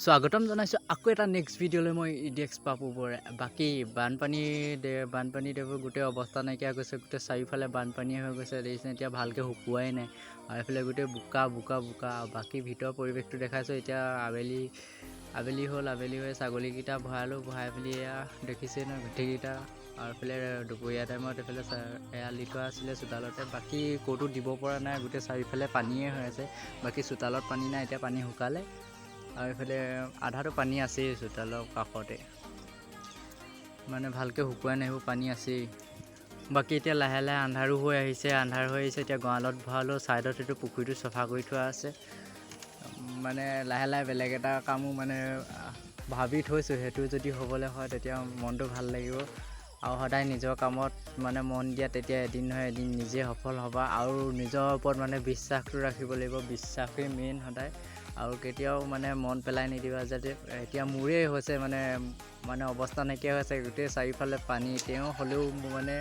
স্বাগতম জনাইছোঁ আকৌ এটা নেক্সট ভিডিঅ'লৈ মই ইডিএক্স পাপু বৰাই। বাকী বানপানীত গোটেই অৱস্থা নাইকিয়া গৈছে, গোটেই চাৰিওফালে বানপানীয়ে হৈ গৈছে। দেখিছে এতিয়া ভালকৈ শুকুৱাই নাই আৰু এইফালে গোটেই বোকা বোকা বোকা। বাকী ভিতৰৰ পৰিৱেশটো দেখাইছোঁ। এতিয়া আবেলি হ'ল, আবেলি হৈ ছাগলীকেইটা ভৰাই পেলি এয়া দেখিছে নহয় গোটেইকেইটা। আৰু এইফালে দুপৰীয়া টাইমত এইফালে এৰাল দি থোৱা আছিলে চোতালতে। বাকী ক'তো দিব পৰা নাই, গোটেই চাৰিওফালে পানীয়ে হৈ আছে। বাকী চোতালত পানী নাই, এতিয়া পানী শুকালে। আৰু এইফালে আধাটো পানী আছেই চোতালৰ কাষতে, মানে ভালকৈ শুকুৱাই নাই, সেইবোৰ পানী আছেই। বাকী এতিয়া লাহে লাহে আন্ধাৰ হৈ আহিছে। এতিয়া গঁৰালত ভৰালোঁ। ছাইডত সেইটো পুখুৰীটো চফা কৰি থোৱা আছে। মানে লাহে লাহে বেলেগ এটা কামো মানে ভাবি থৈছোঁ। সেইটো যদি হ'বলৈ হয় তেতিয়া মনটো ভাল লাগিব। আৰু সদায় নিজৰ কামত মানে মন দিয়া, তেতিয়া এদিন নহয় এদিন নিজে সফল হ'বা। আৰু নিজৰ ওপৰত মানে বিশ্বাসটো ৰাখিব লাগিব। বিশ্বাসেই মেইন সদায়। আৰু কেতিয়াও মানে মন পেলাই নিদিবা, যাতে এতিয়া মোৰেই হৈছে মানে অৱস্থা নাইকিয়া হৈছে, গোটেই চাৰিওফালে পানী। হ'লেও মানে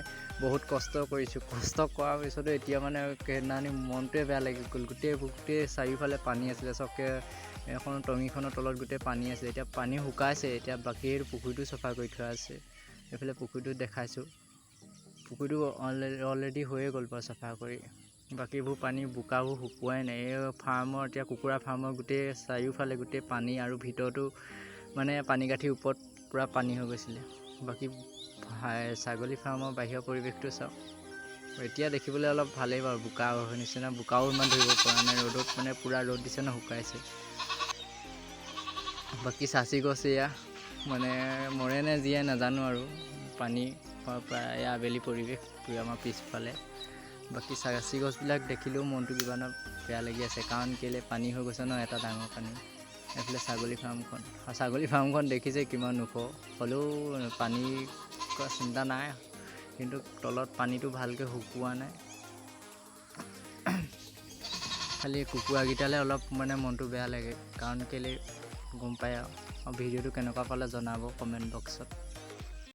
বহুত কষ্ট কৰিছোঁ। কষ্ট কৰাৰ পিছতো এতিয়া মানে সেইদিনাখনি মনটোৱে বেয়া লাগি গ'ল। গোটেই চাৰিওফালে পানী আছিলে। চবকৈ এখন টঙিখনৰ তলত গোটেই পানী আছিলে। এতিয়া পানী শুকাইছে। এতিয়া বাকী পুখুৰীটো চফা কৰি থোৱা আছে। এইফালে পুখুৰীটো দেখাইছোঁ। পুখুৰীটো অলৰেডি হৈয়ে গ'ল বাৰু চফা কৰি। বাকীবোৰ পানী বোকাবোৰ শুকুৱাই নাই। এই এতিয়া কুকুৰা ফাৰ্মৰ গোটেই চাৰিওফালে গোটেই পানী, আৰু ভিতৰতো মানে পানীকাঠিৰ ওপৰত পূৰা পানী হৈ গৈছিলে। বাকী ছাগলী ফাৰ্মৰ বাহিৰৰ পৰিৱেশটো চাওক। এতিয়া দেখিবলৈ অলপ ভালেই বাৰু, বোকা নিচিনা। বোকাও ইমান ধৰিব পৰা নাই, ৰ'দত মানে পূৰা ৰ'দ দিছে ন, শুকাইছে। বাকী চাচি গছ এয়া মানে মৰে নে জীয়াই নাজানো আৰু, পানী হোৱাৰ পৰা এয়া আবেলি পৰিৱেশ আমাৰ পিছফালে। বাকী চাচি গছবিলাক দেখিলেও মনটো কিবা এটা বেয়া লাগি আছে, কাৰণ কেলৈ পানী হৈ গৈছে ন, এটা ডাঙৰ পানী। এইফালে ছাগলী ফাৰ্মখন দেখিছে কিমান ওখ, হ'লেও পানীৰ চিন্তা নাই। কিন্তু তলত পানীটো ভালকৈ শুকোৱা নাই। খালি কুকুৰাকেইটালৈ অলপ মানে মনটো বেয়া লাগে, কাৰণ কেলৈ গম পায় আৰু ভিডিঅ'টো কেনেকুৱা পালে জনাব কমেণ্ট বক্সত।